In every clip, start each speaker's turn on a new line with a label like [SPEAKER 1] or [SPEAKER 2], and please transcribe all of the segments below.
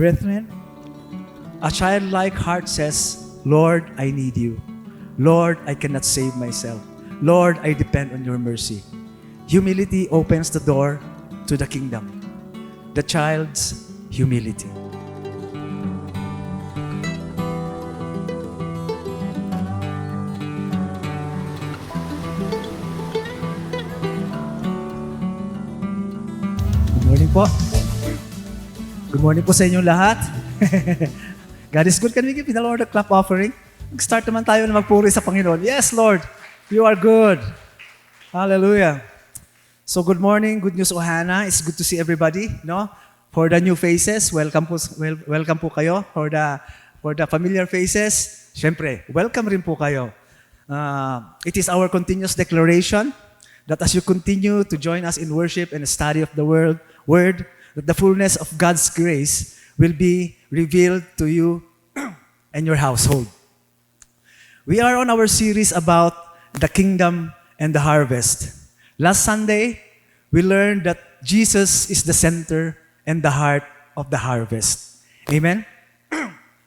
[SPEAKER 1] Brethren, a childlike heart says, Lord, I need you. Lord, I cannot save myself. Lord, I depend on your mercy. Humility opens the door to the kingdom. The child's humility. Good morning po. Good morning po sa inyong lahat. God is good. Can we give the Lord a clap offering? Mag-start naman tayo na magpuri sa Panginoon. Yes, Lord, you are good. Hallelujah. So good morning, Good News Ohana. It's good to see everybody, no? For the new faces, welcome po kayo. For the familiar faces, syempre, welcome rin po kayo. It is our continuous declaration that as you continue to join us in worship and study of the word, that the fullness of God's grace will be revealed to you and your household. We are on our series about the kingdom and the harvest. Last Sunday, we learned that Jesus is the center and the heart of the harvest. Amen?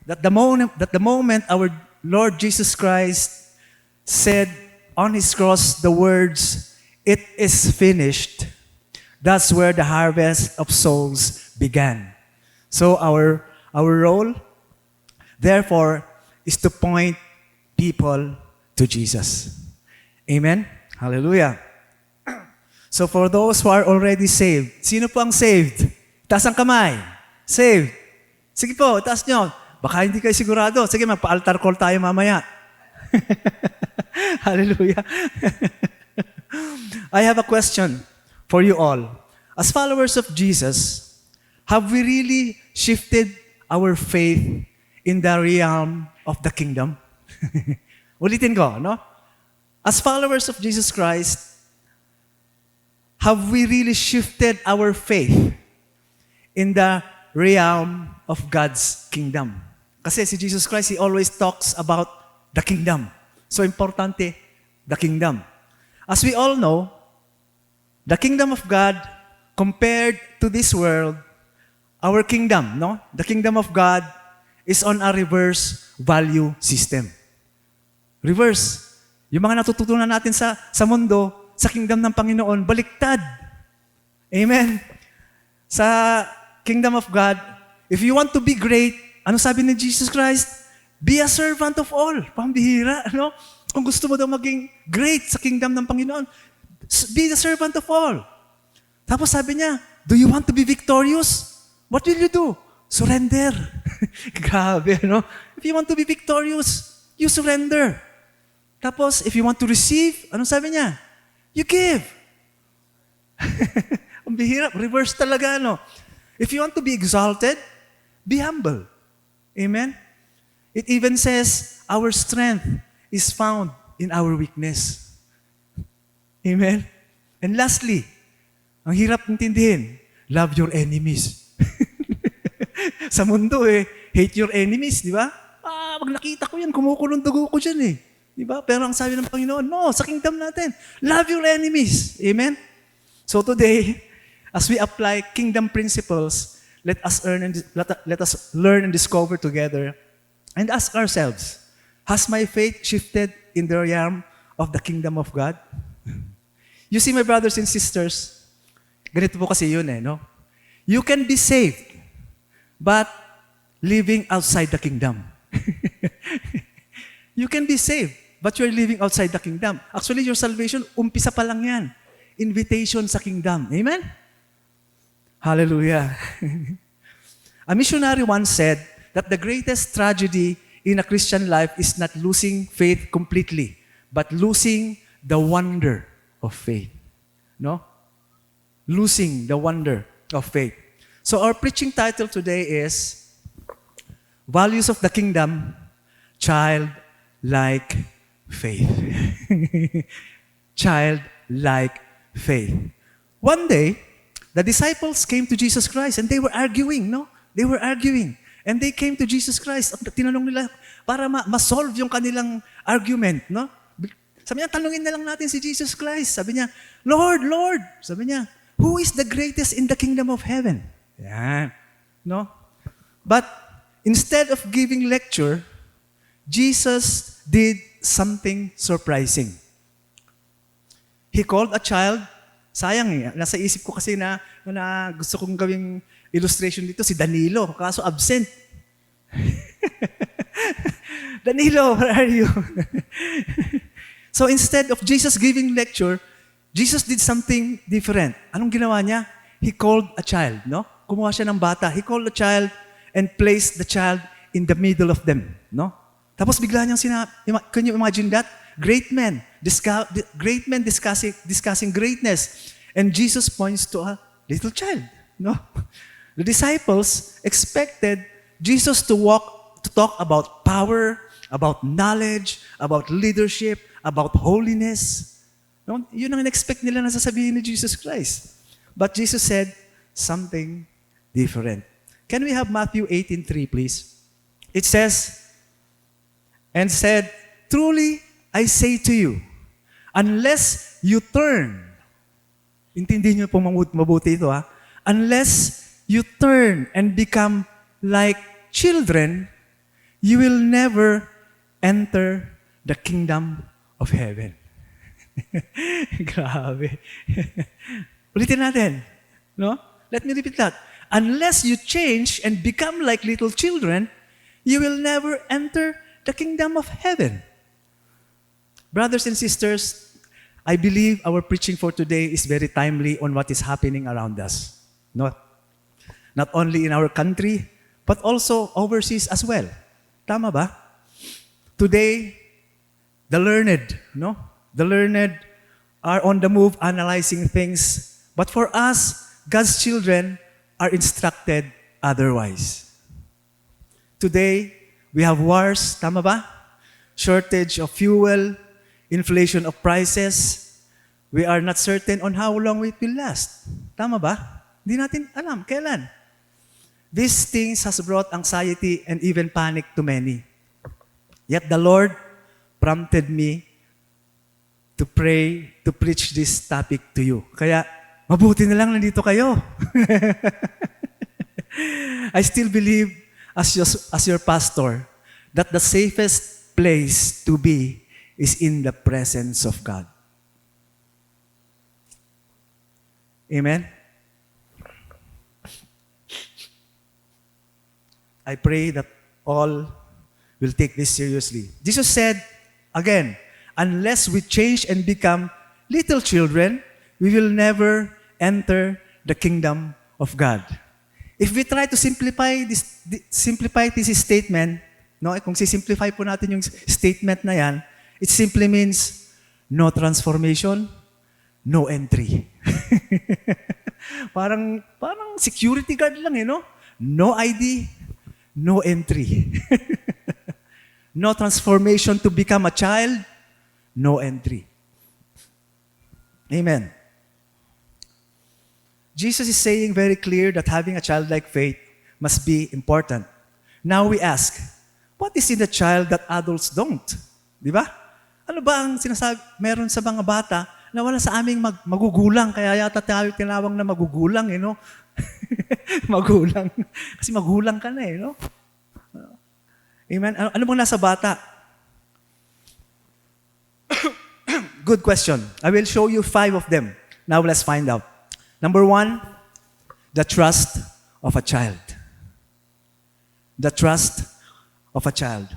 [SPEAKER 1] That the moment our Lord Jesus Christ said on His cross the words, "It is finished," that's where the harvest of souls began. So our role, therefore, is to point people to Jesus. Amen? Hallelujah. So for those who are already saved, sino po ang saved? Taas ang kamay. Saved. Sige po, taas nyo. Baka hindi kayo sigurado. Sige, magpa-altar call tayo mamaya. Hallelujah. I have a question for you all. As followers of Jesus, have we really shifted our faith in the realm of the kingdom? Ulitin ko, no? As followers of Jesus Christ, have we really shifted our faith in the realm of God's kingdom? Kasi si Jesus Christ, He always talks about the kingdom. So importante, the kingdom. As we all know, the kingdom of God compared to this world, our kingdom, no? The kingdom of God is on a reverse value system. Reverse. Yung mga natututunan natin sa mundo, sa kingdom ng Panginoon, baliktad. Amen. Sa kingdom of God, if you want to be great, ano sabi ni Jesus Christ? Be a servant of all. Pambihira, no? Kung gusto mo daw maging great sa kingdom ng Panginoon, be the servant of all. Tapos sabi niya, do you want to be victorious? What will you do? Surrender. Grabe, no? If you want to be victorious, you surrender. Tapos, if you want to receive, anong sabi niya? You give. Ang bihira, reverse talaga, no? If you want to be exalted, be humble. Amen? It even says, our strength is found in our weakness. Amen? And lastly, ang hirap intindihin, love your enemies. Sa mundo hate your enemies, di ba? Pag nakita ko yan, kumukulong dugo ko dyan Di ba? Pero ang sabi ng Panginoon, no, sa kingdom natin, love your enemies. Amen? So today, as we apply kingdom principles, let us learn and discover together and ask ourselves, has my faith shifted in the realm of the kingdom of God? You see, my brothers and sisters, ganito po kasi yun no? You can be saved, but living outside the kingdom. You can be saved, but you're living outside the kingdom. Actually, your salvation, umpisa pa lang yan. Invitation sa kingdom. Amen? Hallelujah. A missionary once said that the greatest tragedy in a Christian life is not losing faith completely, but losing the wonder of faith. No? Losing the wonder of faith. So our preaching title today is Values of the Kingdom, Childlike Faith. Childlike faith. One day, the disciples came to Jesus Christ and they were arguing, no? They were arguing. And they came to Jesus Christ. Tinanong nila para ma-solve yung kanilang argument, no? Sabi niya, tanungin na lang natin si Jesus Christ. Sabi niya, Lord, Lord. Sabi niya, who is the greatest in the kingdom of heaven? Yan. No? But instead of giving lecture, Jesus did something surprising. He called a child. Sayang nasa isip ko kasi na gusto kong gawing illustration dito si Danilo, kaso absent. Danilo, where are you? So instead of Jesus giving lecture, Jesus did something different. Anong ginawa niya? He called a child, no? Kumuha siya ng bata. He called a child and placed the child in the middle of them, no? Tapos bigla niyang sinabi, can you imagine that? Great men discussing greatness. And Jesus points to a little child, no? The disciples expected Jesus to talk about power, about knowledge, about leadership, about holiness. No? Yun ang in-expect nila na sasabihin ni Jesus Christ. But Jesus said something different. Can we have Matthew 18:3, please? It says, and said, truly I say to you, unless you turn, intindihin niyo po mabuti ito unless you turn and become like children, you will never enter the kingdom of heaven. Grabe. Ulitin natin. No? Let me repeat that. Unless you change and become like little children, you will never enter the kingdom of heaven. Brothers and sisters, I believe our preaching for today is very timely on what is happening around us. Not only in our country, but also overseas as well. Tama ba? Today, the learned are on the move analyzing things. But for us, God's children are instructed otherwise. Today, we have wars, tama ba? Shortage of fuel, inflation of prices. We are not certain on how long it will last. Tama ba? Hindi natin alam kailan. These things has brought anxiety and even panic to many. Yet the Lord prompted me to pray, to preach this topic to you. Kaya, mabuti na lang nandito kayo. I still believe, as your pastor, that the safest place to be is in the presence of God. Amen? I pray that all will take this seriously. Jesus said, again, unless we change and become little children, we will never enter the kingdom of God. If we try to simplify this statement, kung sisimplify po natin yung statement na yan, it simply means no transformation, no entry. parang security guard lang No ID, no entry. No transformation to become a child, no entry. Amen. Jesus is saying very clear that having a childlike faith must be important. Now we ask, what is in the child that adults don't? Di ba? Ano ba ang sinasabi, meron sa mga bata na wala sa aming magugulang, kaya yata tayo tinawag na magugulang, Magulang. Kasi magulang ka na, Amen? Ano bang nasa bata? Good question. I will show you 5 of them. Now let's find out. Number 1, the trust of a child. The trust of a child.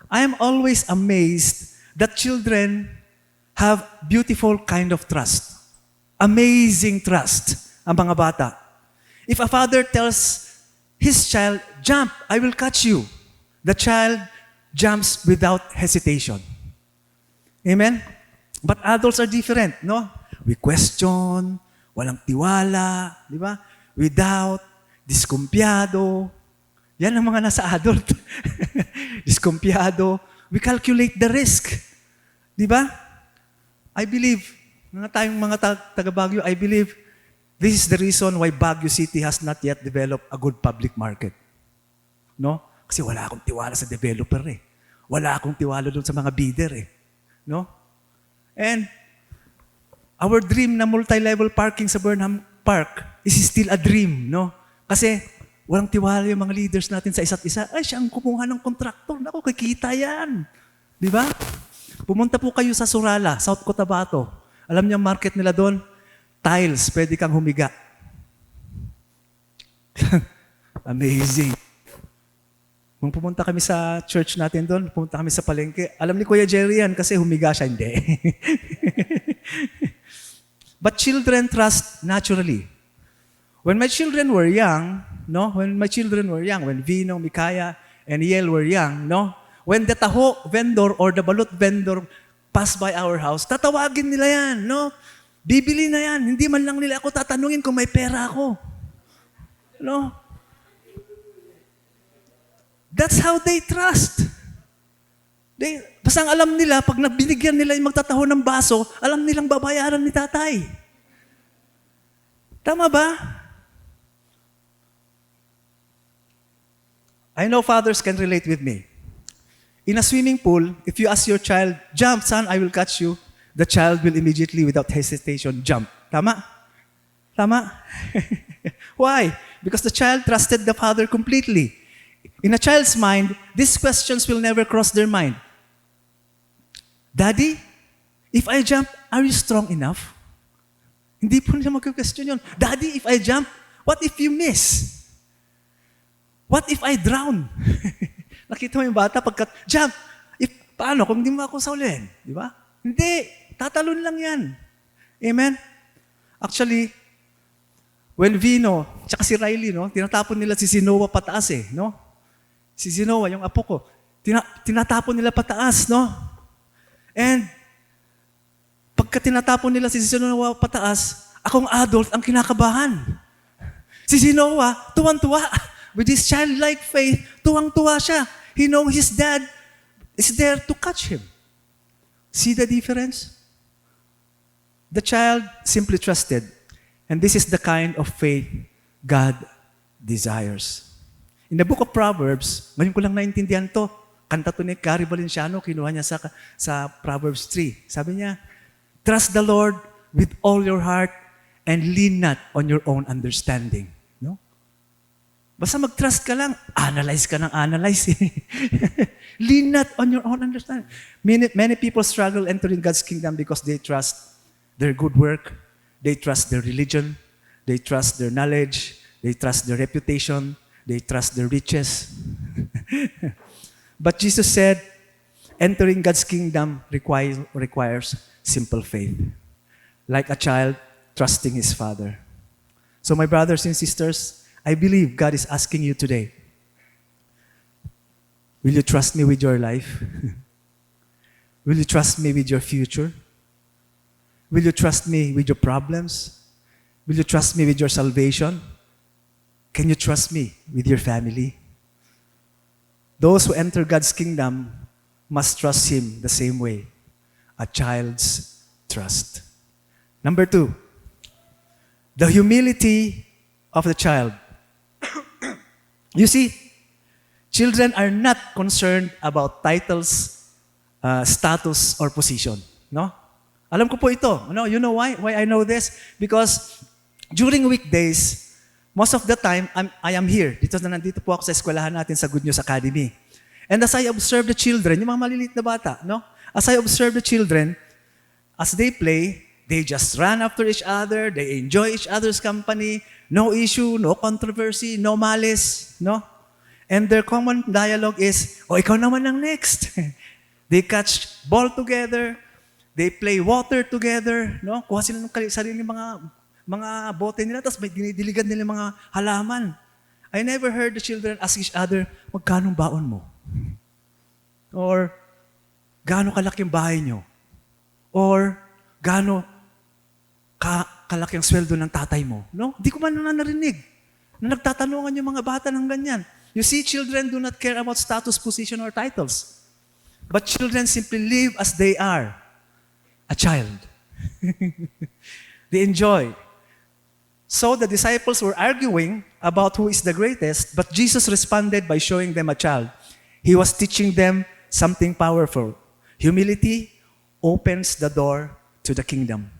[SPEAKER 1] I am always amazed that children have beautiful kind of trust. Amazing trust ang mga bata. If a father tells his child, jump, I will catch you, the child jumps without hesitation. Amen? But adults are different, We question, walang tiwala, di ba? We doubt, diskumpiyado. Yan ang mga nasa adult. Diskumpiyado. We calculate the risk. Di ba? I believe, tayong mga taga Baguio, I believe this is the reason why Baguio City has not yet developed a good public market. Kasi wala akong tiwala sa developer Wala akong tiwala doon sa mga bidder And our dream na multi-level parking sa Burnham Park is still a dream, Kasi Walang tiwala yung mga leaders natin sa isa't isa. Ay, siya ang kumuha ng kontraktor. Naku, kikita yan. Di ba? Pumunta po kayo sa Surala, South Cotabato. Alam niyo ang market nila doon? Tiles, pwede kang humiga. Amazing. Nung pumunta kami sa church natin doon, pumunta kami sa palengke, alam ni Kuya Jerry yan kasi humiga siya, hindi. But children trust naturally. When my children were young, when Vino, Mikaya, and Yel were young, when the taho vendor or the balut vendor passed by our house, tatawagin nila yan, Bibili na yan. Hindi man lang nila ako tatanungin kung may pera ako. That's how they trust. Basta ang alam nila, pag nabinigyan nila yung magtataho ng baso, alam nilang babayaran ni tatay. Tama ba? I know fathers can relate with me. In a swimming pool, if you ask your child, jump, son, I will catch you, the child will immediately, without hesitation, jump. Tama? Tama? Why? Because the child trusted the father completely. In a child's mind, these questions will never cross their mind. Daddy, if I jump, are you strong enough? Hindi po nila mag-question yun. Daddy, if I jump, what if you miss? What if I drown? Nakita mo yung bata jump. Paano kung hindi mo ako saulin? Di ba? Hindi. Tatalon lang yan. Amen? Actually, when Vino, tsaka si Riley, tinatapon nila si Sinoa pataas Si Sinoa, yung apo ko, tinatapon nila pataas, And, pagka tinatapon nila si Sinoa pataas, akong adult ang kinakabahan. Si Sinoa, tuwang-tuwa. With his childlike faith, tuwang-tuwa siya. He knows his dad is there to catch him. See the difference? The child simply trusted. And this is the kind of faith God desires. In the book of Proverbs, ngayon ko lang naintindihan to. Kanta to ni Cari Valenciano, kinuha niya sa Proverbs 3. Sabi niya, trust the Lord with all your heart and lean not on your own understanding. Basta mag-trust ka lang, analyze ka ng analyze. Lean not on your own understanding. Many people struggle entering God's kingdom because they trust their good work, they trust their religion, they trust their knowledge, they trust their reputation, they trust their riches. But Jesus said, entering God's kingdom requires simple faith. Like a child trusting his father. So my brothers and sisters, I believe God is asking you today, will you trust me with your life? Will you trust me with your future? Will you trust me with your problems? Will you trust me with your salvation? Can you trust me with your family? Those who enter God's kingdom must trust Him the same way, a child's trust. Number 2, the humility of the child. You see, children are not concerned about titles, status, or position. Alam ko po ito. You know why? Why I know this? Because during weekdays, most of the time, I am here. Nandito po ako sa eskwelahan natin sa Good News Academy. And as I observe the children, yung mga maliliit na bata, as I observe the children, as they play, they just run after each other, they enjoy each other's company, no issue, no controversy, no malice, And their common dialogue is, ikaw naman ang next. They catch ball together, they play water together, Kuha sila ng sariling mga bote nila, tapos may dinidiligan nila mga halaman. I never heard the children ask each other, magkano baon mo? Or, gaano kalaki ang bahay nyo? Or, gaano kalaki ang sweldo ng tatay mo? Di ko man narinig na nagtatanungan yung mga bata ng ganyan. You see, children do not care about status, position, or titles. But children simply live as they are, a child. They enjoy. So the disciples were arguing about who is the greatest, but Jesus responded by showing them a child. He was teaching them something powerful. Humility opens the door to the kingdom.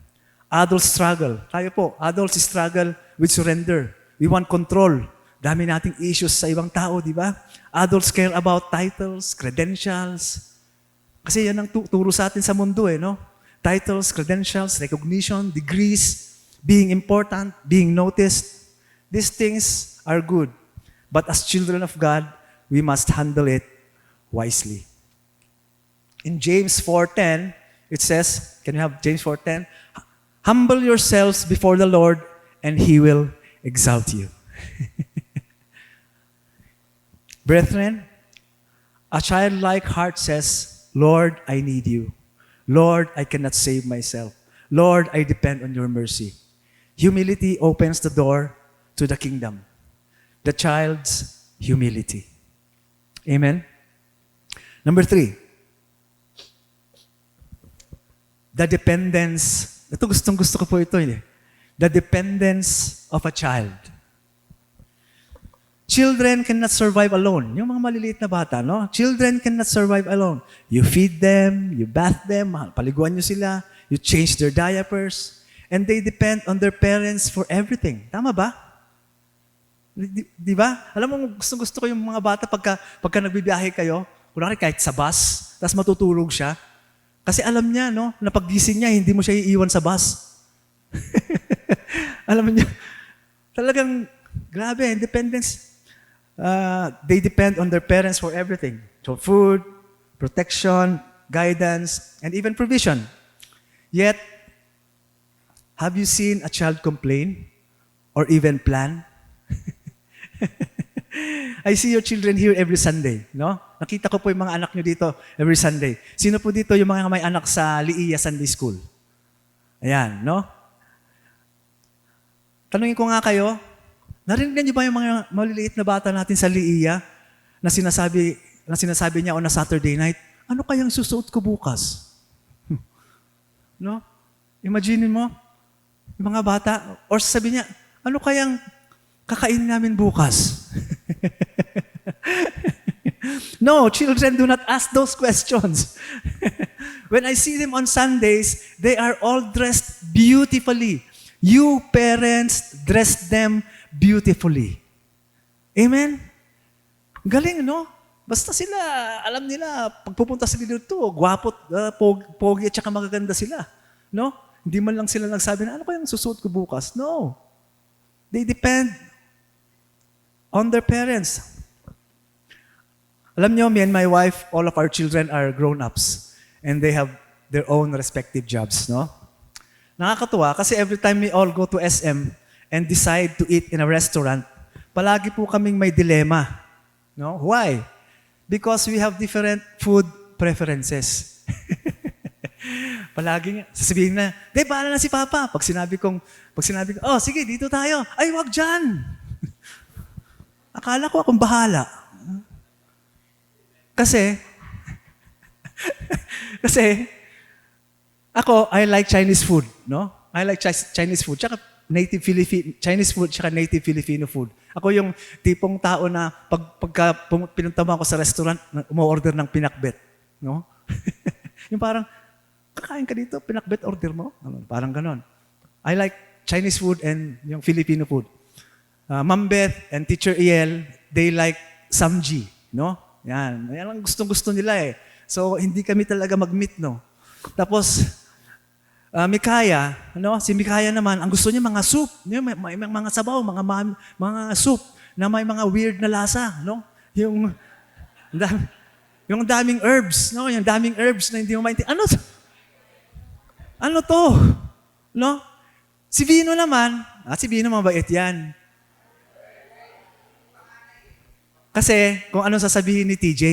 [SPEAKER 1] Adults struggle. Tayo po, adults struggle with surrender. We want control. Dami nating issues sa ibang tao, di ba? Adults care about titles, credentials. Kasi yan ang turo sa atin sa mundo no? Titles, credentials, recognition, degrees, being important, being noticed. These things are good. But as children of God, we must handle it wisely. In James 4:10, it says, can you have James 4:10? Humble yourselves before the Lord, and He will exalt you. Brethren, a childlike heart says, Lord, I need you. Lord, I cannot save myself. Lord, I depend on your mercy. Humility opens the door to the kingdom. The child's humility. Amen? Number 3, the dependence. Ito gustong-gusto ko po ito. The dependence of a child. Children cannot survive alone. Yung mga maliliit na bata, no? Children cannot survive alone. You feed them, you bath them, paliguan nyo sila, you change their diapers, and they depend on their parents for everything. Tama ba? Di ba? Alam mo, gusto ko yung mga bata pagka nagbibiyahe kayo, kunwari kahit sa bus, tapos matutulog siya. Kasi alam niya, no, na paggising niya, hindi mo siya iiwan sa bus. Alam niya, talagang grabe, independence. They depend on their parents for everything. So food, protection, guidance, and even provision. Yet, have you seen a child complain or even plan? I see your children here every Sunday, no? Nakita ko po yung mga anak nyo dito every Sunday. Sino po dito yung mga may anak sa Liiya Sunday School? Ayan, no? Tanungin ko nga kayo, narinig niyo ba yung mga maliliit na bata natin sa Liiya na sinasabi niya on a Saturday night, ano kayang susuot ko bukas? No? Imagine mo, yung mga bata, or sabi niya, ano kayang kakainin namin bukas? No, children do not ask those questions. When I see them on Sundays, they are all dressed beautifully. You parents dress them beautifully. Amen? Galing, no? Basta sila, alam nila, pagpupunta sila dito, gwapot, pogi at saka magaganda sila. No? Hindi man lang sila nagsabi na, ano kayang susuot ko bukas? No. They depend on their parents. Alam nyo, me and my wife, all of our children are grown-ups. And they have their own respective jobs, no? Nakakatuwa kasi every time we all go to SM and decide to eat in a restaurant, palagi po kaming may dilemma. No? Why? Because we have different food preferences. Palagi nga, sasabihin na, "Di, bahala na si Papa." Pag sinabi ko, "Oh, sige, dito tayo." "Ay, wag dyan." Akala ko akong bahala. Kasi ako, I like Chinese food, no? I like Chinese food, tsaka native Chinese food, tsaka native Filipino food. Ako yung tipong tao na pagka pinunta mo ako sa restaurant, umu-order ng pinakbet, no? Yung parang, kakain ka dito, pinakbet order mo? Parang ganon. I like Chinese food and yung Filipino food. Ma'am Beth and Teacher Iel, they like samji, no? Yan ang gustong-gusto nila eh. So, hindi kami talaga mag-meet, no? Tapos, Mikaya, si Mikaya naman, ang gusto niya mga soup, may mga sabaw, mga soup na may mga weird na lasa, no? Yung daming herbs, no? Yung daming herbs na hindi mo maintindihan. Ano to? No? Si Vino naman, si Vino mabait yan. Kasi kung ano sasabihin ni TJ.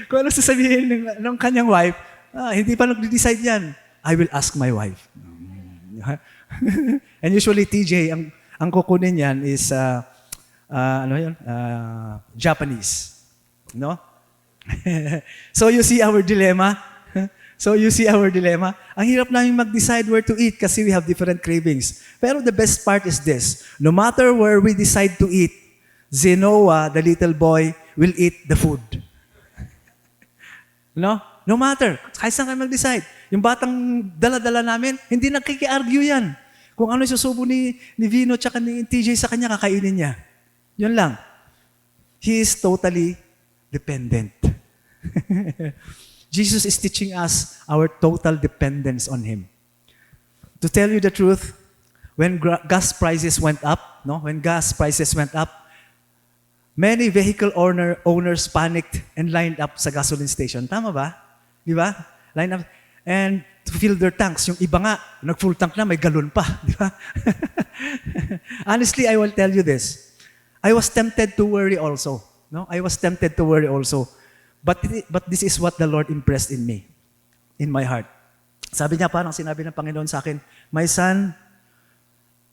[SPEAKER 1] Kung ano sasabihin ng kanyang wife, hindi pa nag-decide yan. I will ask my wife. And usually TJ, ang kukunin yan is Japanese. No? So you see our dilemma? Ang hirap namin mag-decide where to eat kasi we have different cravings. Pero the best part is this. No matter where we decide to eat, Zenoa, the little boy, will eat the food. No? No matter. Kahit saan kayo mag-decide. Yung batang dala-dala namin, hindi nagkiki-argue yan. Kung ano susubo ni Vino tsaka ni TJ sa kanya, kakainin niya. Yun lang. He is totally dependent. Jesus is teaching us our total dependence on Him. To tell you the truth, when gas prices went up, many vehicle owners panicked and lined up sa gasoline station. Tama ba? Di ba? Line up. And to fill their tanks. Yung iba nga, nag-full tank na, may galon pa. Di ba? Honestly, I will tell you this. I was tempted to worry also. No? I was tempted to worry also. But this is what the Lord impressed in me, in my heart. Sabi niya, parang sinabi ng Panginoon sa akin, my son,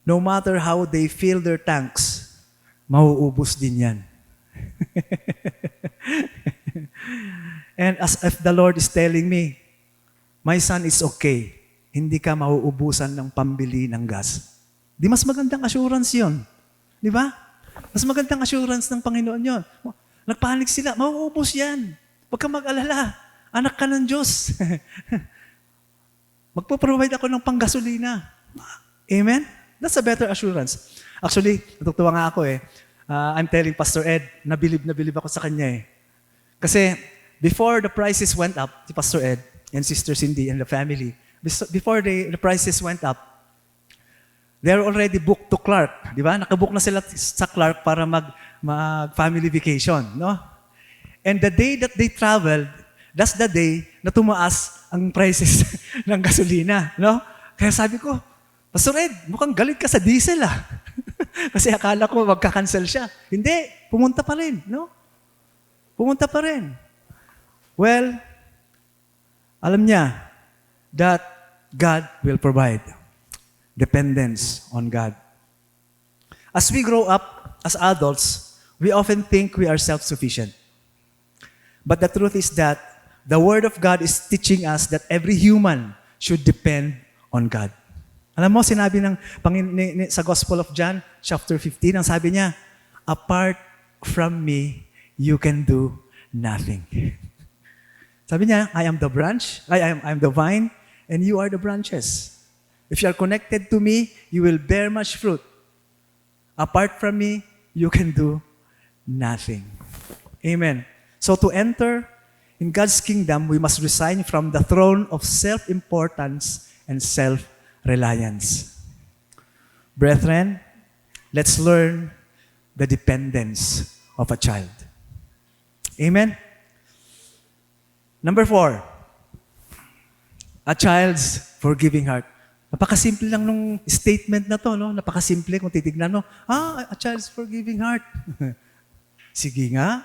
[SPEAKER 1] no matter how they fill their tanks, mauubos din yan. And as if the Lord is telling me, my son, it's okay. Hindi ka mauubusan ng pambili ng gas. Di mas magandang assurance yun. Di ba? Mas magandang assurance ng Panginoon yun. Nagpanik sila, mauubos yan. Huwag kang mag-alala. Anak ka ng Diyos. Magpo-provide ako ng panggasolina. Amen? That's a better assurance. Actually, natutuwa nga ako I'm telling Pastor Ed, na bilib ako sa kanya Kasi before the prices went up, si Pastor Ed and Sister Cindy and the family, before the prices went up, they're already booked to Clark. Di ba? Nakabook na sila sa Clark para mag-family vacation. No? And the day that they traveled, that's the day na tumaas ang prices ng gasolina. No? Kaya sabi ko, Pastor Ed, mukhang galit ka sa diesel Kasi akala ko magka-cancel siya. Hindi, pumunta pa rin. No? Pumunta pa rin. Well, alam niya that God will provide. Dependence on God. As we grow up as adults, we often think we are self-sufficient. But the truth is that the Word of God is teaching us that every human should depend on God. Alam mo, sinabi sa Gospel of John, chapter 15, ang sabi niya, apart from me, you can do nothing. Sabi niya, I am the branch, I am the vine, and you are the branches. If you are connected to me, you will bear much fruit. Apart from me, you can do nothing. Amen. So to enter in God's kingdom, we must resign from the throne of self-importance and self-reliance. Brethren, let's learn the dependence of a child. Amen? Number 4, a child's forgiving heart. Napakasimple lang nung statement na to, no? Napakasimple kung titignan mo. A child's forgiving heart. Sige nga.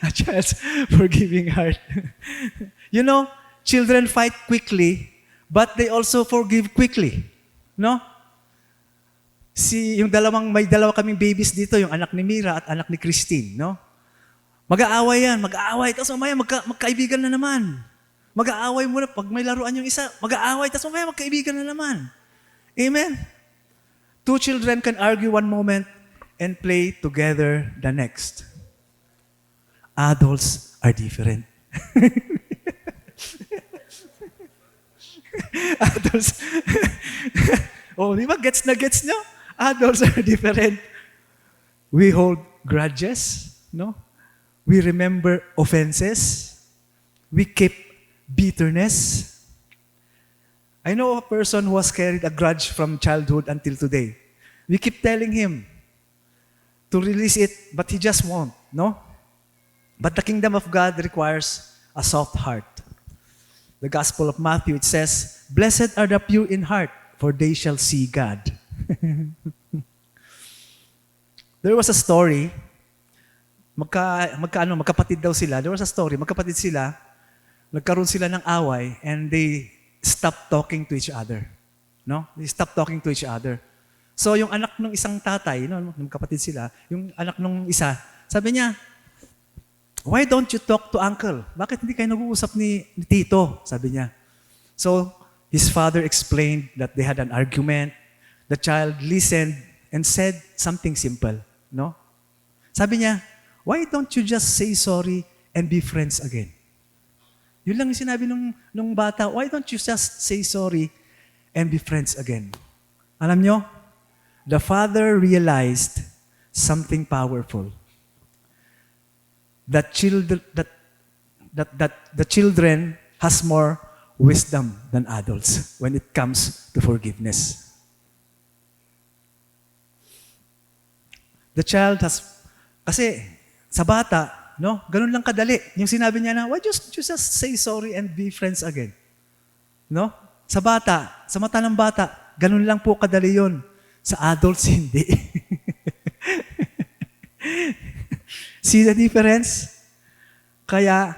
[SPEAKER 1] A child's forgiving heart. You know, children fight quickly, but they also forgive quickly. No? May dalawa kaming babies dito, yung anak ni Mira at anak ni Christine, no? Mag-aaway yan, tapos mamaya magkaibigan na naman. Mag-aaway muna, pag may laruan yung isa, mag-aaway, tapos mamaya magkaibigan na naman. Amen? 2 children can argue one moment and play together the next. Adults are different. Adults, di ba? Gets nyo? Adults are different. We hold grudges, no? We remember offenses. We keep bitterness. I know a person who has carried a grudge from childhood until today. We keep telling him to release it, but he just won't, no? But the kingdom of God requires a soft heart. The Gospel of Matthew, it says, "Blessed are the pure in heart, for they shall see God." There was a story, magkapatid daw sila. There was a story, magkapatid sila, nagkaroon sila ng away, and they stopped talking to each other. No? They stopped talking to each other. So yung anak ng isang tatay, ng kapatid sila, yung anak ng isa, sabi niya, "Why don't you talk to uncle? Bakit hindi kayo nag-uusap ni tito?" Sabi niya. So his father explained that they had an argument. The child listened and said something simple. No? Sabi niya, "Why don't you just say sorry and be friends again?" Yun lang yung sinabi nung bata, "Why don't you just say sorry and be friends again. Alam nyo, the father realized something powerful. That the children has more wisdom than adults when it comes to forgiveness. The child has, kasi sa bata, no, ganun lang kadali. Yung sinabi niya na, why just say sorry and be friends again? No? Sa bata, sa mata ng bata, ganun lang po kadali yun. Sa adults, hindi. See the difference? Kaya,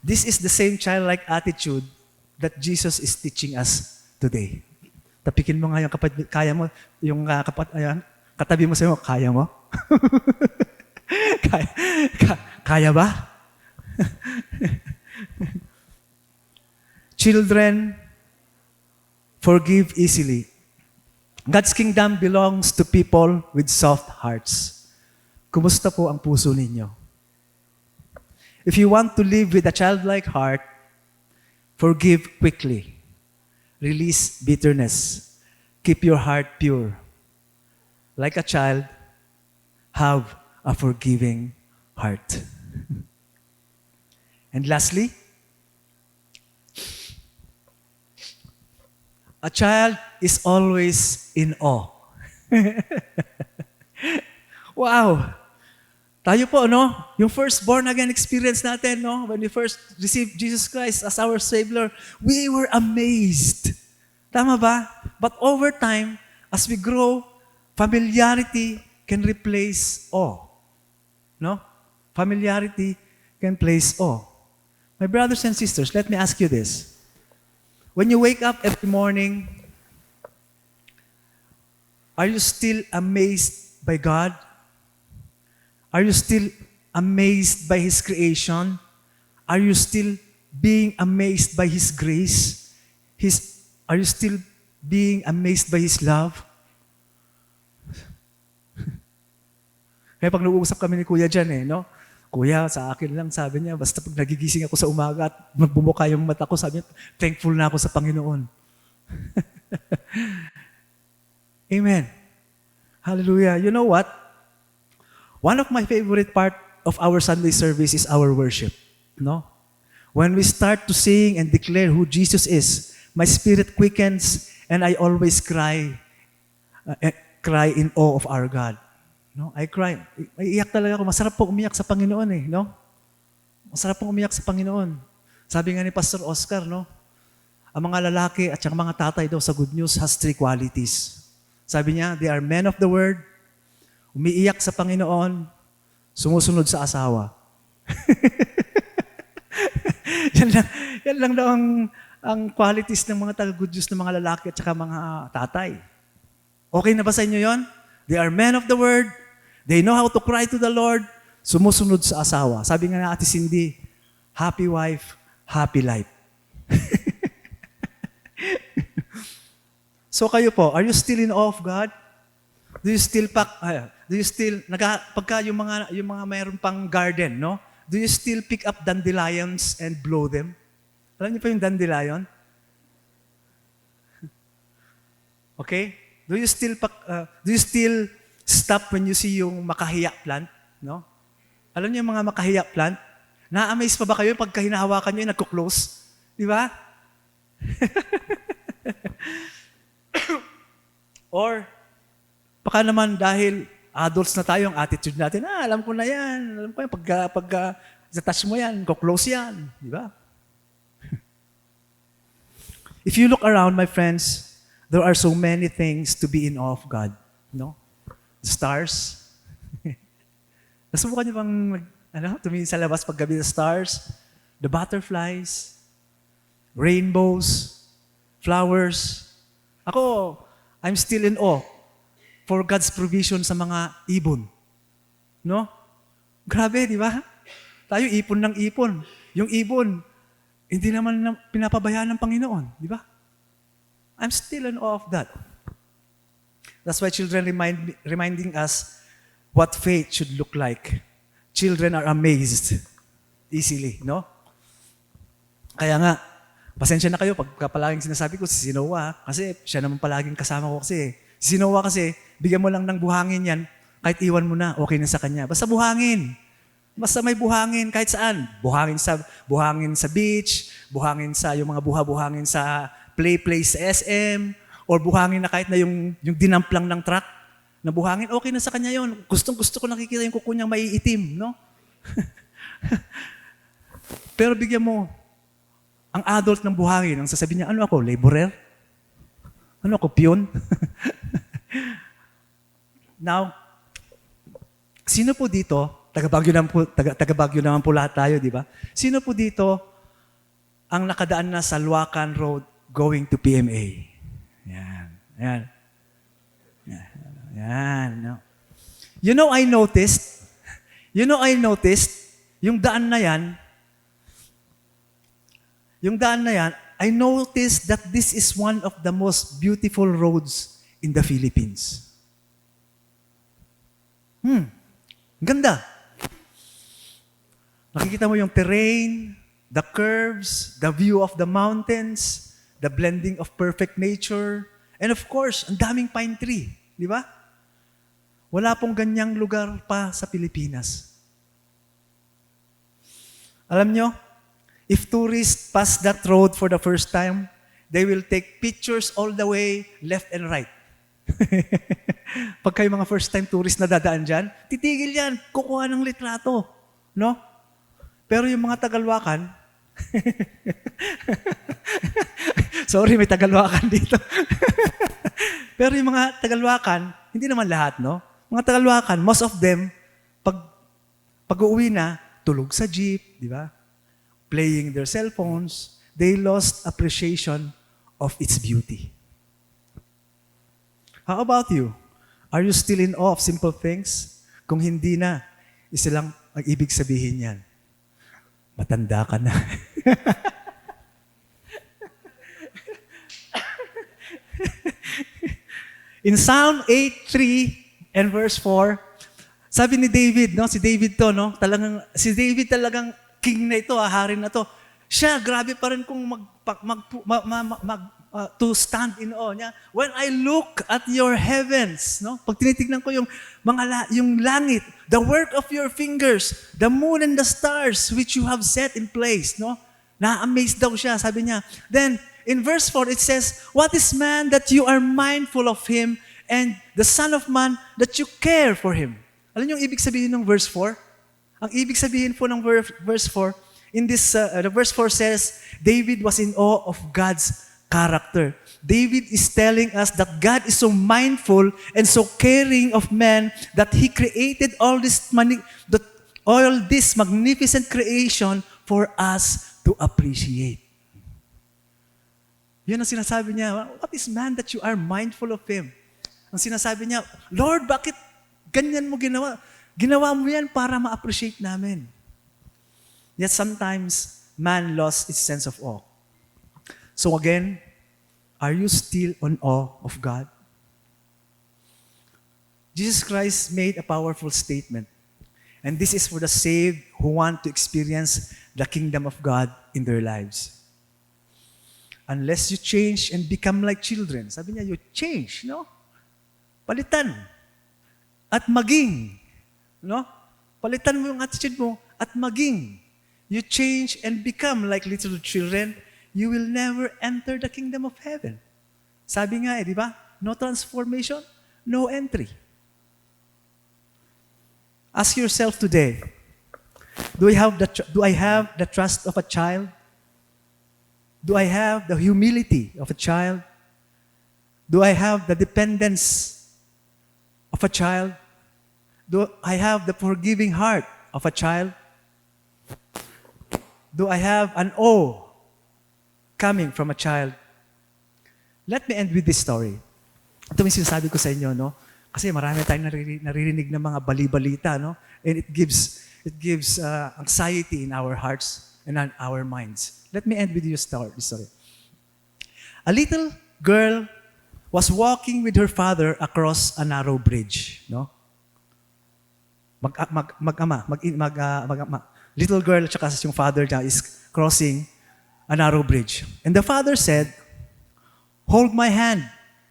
[SPEAKER 1] this is the same childlike attitude that Jesus is teaching us today. Tapikin mo nga yung kaya mo, yung katabi mo sa'yo, kaya mo? kaya ba? Children, forgive easily. God's kingdom belongs to people with soft hearts. Kumusta po ang puso ninyo? If you want to live with a childlike heart, forgive quickly. Release bitterness. Keep your heart pure. Like a child, have a forgiving heart. And lastly, a child is always in awe. Wow! Tayo po, no? Yung first born again experience natin, no? When we first received Jesus Christ as our Savior, we were amazed. Tama ba? But over time, as we grow, familiarity can replace awe. No? Familiarity can place awe. My brothers and sisters, let me ask you this. When you wake up every morning, are you still amazed by God? Are you still amazed by His creation? Are you still being amazed by His grace? Are you still being amazed by His love? Kaya pag nag-uusap kami ni Kuya dyan no? Kuya, sa akin lang, sabi niya, basta pag nagigising ako sa umaga at magbumuka yung mata ko, sabi niya, thankful na ako sa Panginoon. Amen. Hallelujah. You know what? One of my favorite part of our Sunday service is our worship. No? When we start to sing and declare who Jesus is, my spirit quickens and I always cry in awe of our God. No? I cry. Iiyak talaga ako. Masarap po umiyak sa Panginoon no? Masarap po umiyak sa Panginoon. Sabi nga ni Pastor Oscar, no? Ang mga lalaki at mga tatay daw sa Good News has 3 qualities. Sabi niya, they are men of the word, umiiyak sa Panginoon, sumusunod sa asawa. yan lang daw ang qualities ng mga taga-good news ng mga lalaki at mga tatay. Okay na ba sa inyo yon? They are men of the word, they know how to cry to the Lord, sumusunod sa asawa. Sabi nga na Ate Cindy, happy wife, happy life. So kayo po, are you still in awe of God? Do you still pagka yung mga mayroon pang garden, no? Do you still pick up dandelions and blow them? Alam niyo pa yung dandelion? Okay? Do you still stop when you see yung makahiya plant, no? Alam niyo yung mga makahiya plant? Na-amaze pa ba kayo pagka hinahawakan niyo nagko-close? Di ba? Or baka naman dahil adults na tayo, ang attitude natin, alam ko na yan. Alam ko yan, pagka touch mo yan, go-close yan. Di ba? If you look around, my friends, there are so many things to be in awe of God. No? The stars. Nasubukan niyo bang tumingin sa labas paggabi ng stars? The butterflies, rainbows, flowers. Ako, I'm still in awe for God's provision sa mga ibon. No? Grabe, di ba? Tayo ipon ng ipon. Yung ibon, hindi naman pinapabayaan ng Panginoon. Di ba? I'm still in awe of that. That's why children reminding us what faith should look like. Children are amazed easily, no? Kaya nga, Pasensya na kayo pagka palaging sinasabi ko si Noah, kasi siya naman palaging kasama ko kasi. Si Noah kasi, bigyan mo lang ng buhangin yan, kahit iwan mo na, okay na sa kanya. Basta buhangin. Basta may buhangin kahit saan. Buhangin sa beach, buhangin sa yung mga buhangin sa place sa SM, or buhangin na kahit na yung dinamplang ng truck na buhangin, okay na sa kanya yon. Gustong-gusto ko nakikita yung kuko niyang maiitim, no? Pero bigyan mo, ang adult ng buhangin, ang sasabihin niya, ano ako, laborer? Ano ako, piyon? Now, sino po dito, taga-Baguio naman po lahat tayo, di ba? Sino po dito ang nakadaan na sa Luacan Road going to PMA? Yan. Yan. Yan. No? I noticed, yung daan na yan, I noticed that this is one of the most beautiful roads in the Philippines. Ganda. Nakikita mo yung terrain, the curves, the view of the mountains, the blending of perfect nature, and of course, ang daming pine tree. Di ba? Wala pong ganyang lugar pa sa Pilipinas. Alam nyo, if tourists pass that road for the first time, they will take pictures all the way left and right. Pag kayo mga first time tourist na dadaan dyan, titigil yan, kukuha ng litrato. No? Pero yung mga Tagalwakan, sorry, may Tagalwakan dito. Pero yung mga Tagalwakan, hindi naman lahat, no? Mga Tagalwakan, most of them, pag-uwi na, tulog sa jeep, di ba? Playing their cell phones, they lost appreciation of its beauty. How about you? Are you still in awe of simple things? Kung hindi na, isa lang ang ibig sabihin yan. Matanda ka na. In Psalm 8:3 and verse 4, sabi ni David, no? Si David talagang king na ito, hari na to. Siya, grabe pa rin kung to stand in awe niya. When I look at your heavens, no? Pag tinitignan ko yung langit, the work of your fingers, the moon and the stars which you have set in place, no? Na-amaze daw siya, sabi niya. Then, in verse 4, it says, what is man that you are mindful of him, and the son of man that you care for him? Alam niyo yung ibig sabihin ng verse 4? Ang ibig sabihin po ng verse 4, the verse 4 says, David was in awe of God's character. David is telling us that God is so mindful and so caring of man that He created all this magnificent creation for us to appreciate. Yun ang sinasabi niya, what is man that you are mindful of him? Ang sinasabi niya, Lord, bakit ganyan mo ginawa? Ginawa mo yan para ma-appreciate namin. Yet sometimes, man lost its sense of awe. So again, are you still in awe of God? Jesus Christ made a powerful statement. And this is for the saved who want to experience the kingdom of God in their lives. Unless you change and become like children. Sabi niya, you change, no? Palitan. At maging. No? Palitan mo yung attitude mo at maging. You change and become like little children, you will never enter the kingdom of heaven. Sabi nga di ba? No transformation, no entry. Ask yourself today, do I have the trust of a child? Do I have the humility of a child? Do I have the dependence of a child? Do I have the forgiving heart of a child? Do I have an awe coming from a child? Let me end with this story. Ito yung sinasabi ko sa inyo, no? Kasi marami tayong naririnig ng mga bali-balita, no? And it gives anxiety in our hearts and in our minds. Let me end with this story. A little girl was walking with her father across a narrow bridge, no? Mag-ama. Little girl at saka yung father niya is crossing a narrow bridge. And the father said, "Hold my hand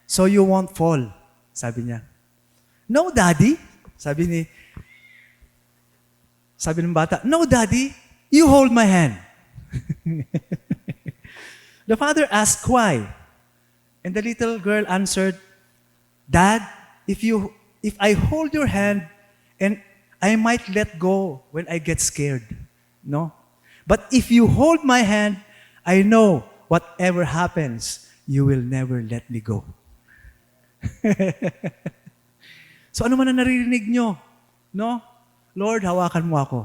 [SPEAKER 1] so you won't fall." Sabi niya. "No, Daddy." Sabi ng bata, "No, Daddy, you hold my hand." The father asked why. And the little girl answered, "Dad, if I hold your hand, and I might let go when I get scared. No? But if you hold my hand, I know whatever happens, you will never let me go." So ano man ang naririnig nyo? No? Lord, hawakan mo ako.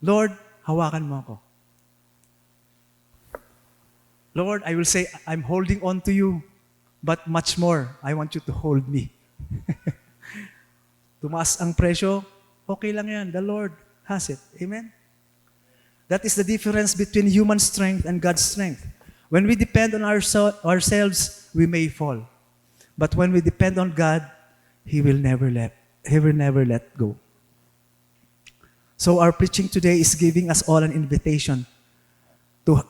[SPEAKER 1] Lord, hawakan mo ako. Lord, I will say, I'm holding on to you, but much more, I want you to hold me. Tumaas ang presyo, okay lang yan. The Lord has it. Amen? That is the difference between human strength and God's strength. When we depend on ourselves, we may fall. But when we depend on God, He will never let go. So our preaching today is giving us all an invitation to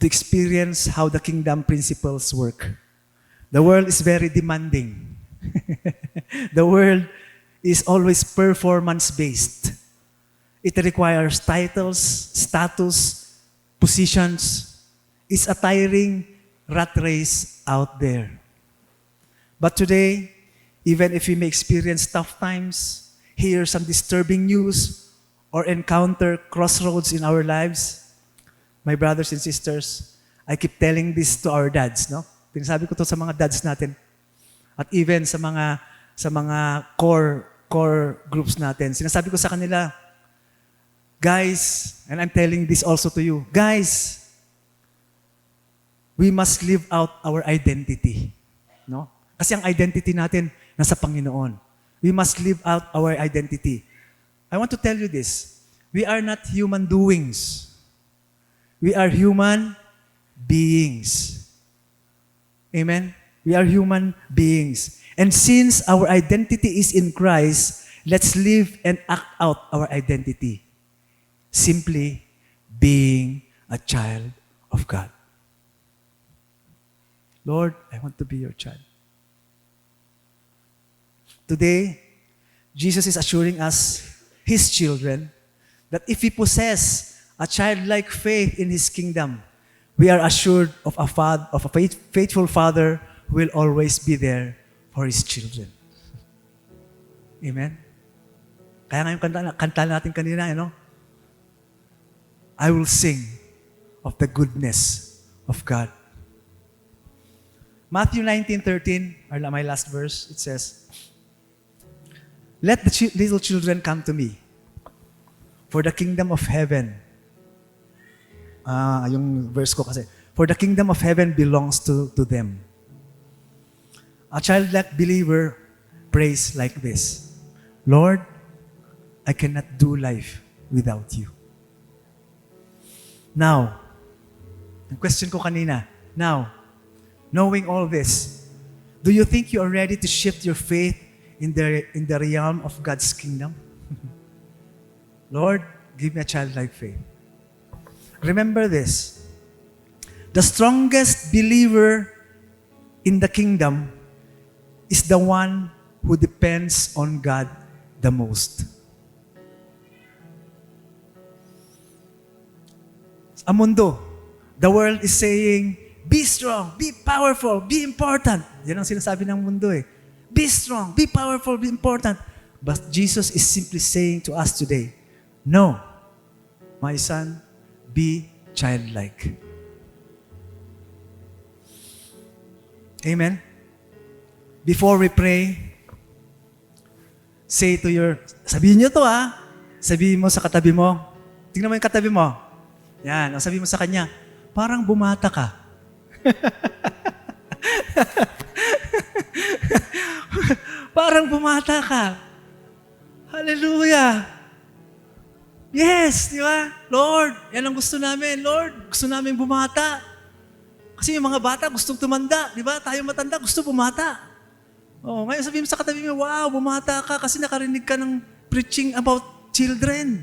[SPEAKER 1] experience how the kingdom principles work. The world is very demanding. The world is always performance-based. It requires titles, status, positions. It's a tiring rat race out there. But today, even if we may experience tough times, hear some disturbing news, or encounter crossroads in our lives, my brothers and sisters, I keep telling this to our dads, no? Pinasabi ko to sa mga dads natin. At even sa mga core groups natin. Sinasabi ko sa kanila, guys, and I'm telling this also to you, guys, we must live out our identity. No? Kasi ang identity natin nasa Panginoon. We must live out our identity. I want to tell you this. We are not human doings. We are human beings. Amen? We are human beings. And since our identity is in Christ, let's live and act out our identity. Simply being a child of God. Lord, I want to be your child. Today, Jesus is assuring us, His children, that if we possess a childlike faith in His kingdom, we are assured of a faithful Father who will always be there for His children. Amen? Kaya nga yung kanta natin kanina, I will sing of the goodness of God. Matthew 19:13, my last verse, it says, "Let the little children come to me, for the kingdom of heaven," yung verse ko kasi, "for the kingdom of heaven belongs to them." A childlike believer prays like this, "Lord, I cannot do life without you." Now, ang question ko kanina, now, knowing all this, do you think you are ready to shift your faith in the realm of God's kingdom? Lord, give me a childlike faith. Remember this. The strongest believer in the kingdom is the one who depends on God the most. Ang mundo, the world is saying, be strong, be powerful, be important. Yan ang sinasabi ng mundo eh. Be strong, be powerful, be important. But Jesus is simply saying to us today, no, my son, be childlike. Amen? Before we pray, sabihin nyo to sabihin mo sa katabi mo, tingnan mo yung katabi mo. Yan, sabihin mo sa kanya, parang bumata ka. Parang bumata ka. Hallelujah. Yes, di ba? Lord, yan ang gusto namin. Lord, gusto namin bumata. Kasi yung mga bata gustong tumanda. Di ba? Tayo matanda, gusto bumata. Oh, ngayon sabihin mo sa katabi mo, wow, bumata ka kasi nakarinig ka ng preaching about children.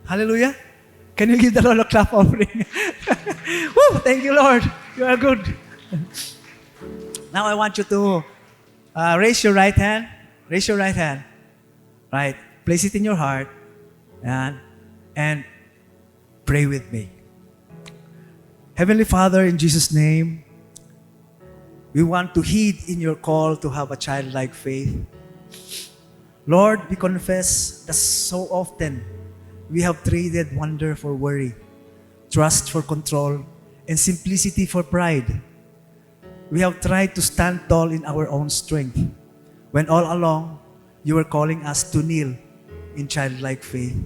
[SPEAKER 1] Hallelujah. Can you give the Lord a clap offering? Woo! Thank you, Lord. You are good. Now I want you to raise your right hand. Raise your right hand. Right. Place it in your heart. And pray with me. Heavenly Father, in Jesus' name, we want to heed in your call to have a childlike faith. Lord, we confess that so often we have traded wonder for worry, trust for control, and simplicity for pride. We have tried to stand tall in our own strength, when all along you were calling us to kneel in childlike faith.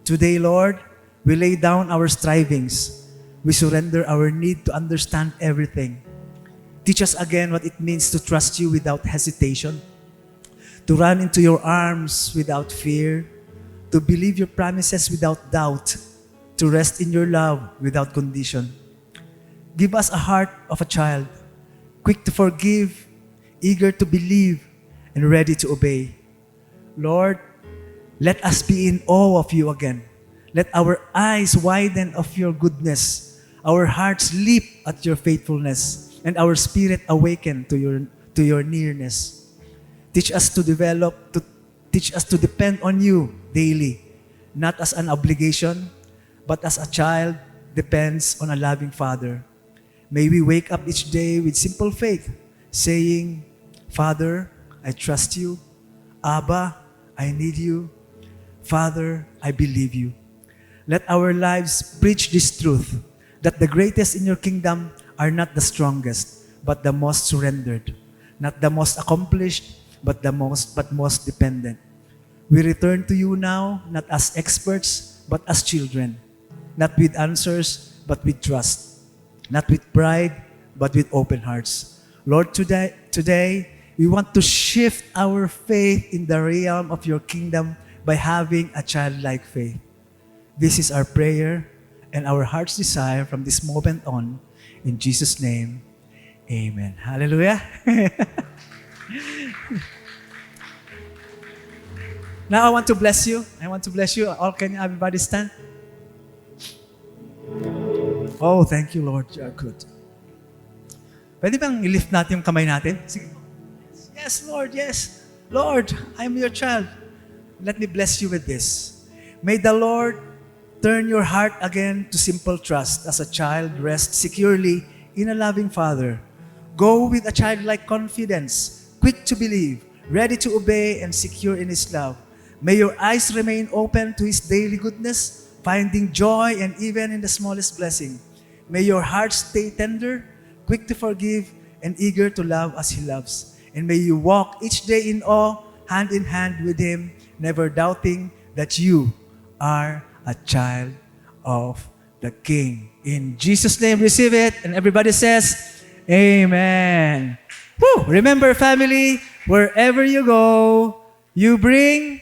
[SPEAKER 1] Today, Lord, we lay down our strivings. We surrender our need to understand everything. Teach us again what it means to trust you without hesitation, to run into your arms without fear, to believe your promises without doubt, to rest in your love without condition. Give us a heart of a child, quick to forgive, eager to believe, and ready to obey. Lord, let us be in awe of you again. Let our eyes widen of your goodness, our hearts leap at your faithfulness, and our spirit awaken to your nearness. Teach us to depend on you daily, not as an obligation, but as a child depends on a loving Father. May we wake up each day with simple faith, saying, Father, I trust you. Abba, I need you. Father, I believe you. Let our lives preach this truth, that the greatest in your kingdom are not the strongest, but the most surrendered, not the most accomplished, but most dependent. We return to you now, not as experts, but as children, not with answers, but with trust, not with pride, but with open hearts. Lord, today we want to shift our faith in the realm of your kingdom by having a childlike faith. This is our prayer and our heart's desire from this moment on. In Jesus' name, amen. Hallelujah. Now I want to bless you. I want to bless you. All, can everybody stand? Oh, thank you, Lord. You are good. Pwede bang i-lift natin yung kamay natin? Sige. Yes, Lord. Yes. Lord, I'm your child. Let me bless you with this. May the Lord turn your heart again to simple trust as a child rests securely in a loving Father. Go with a childlike confidence, quick to believe, ready to obey, and secure in His love. May your eyes remain open to His daily goodness, finding joy and even in the smallest blessing. May your heart stay tender, quick to forgive, and eager to love as He loves. And may you walk each day in awe, hand in hand with Him, never doubting that you are a child of the King. In Jesus' name, receive it. And everybody says, Amen. Woo! Remember, family, wherever you go, you bring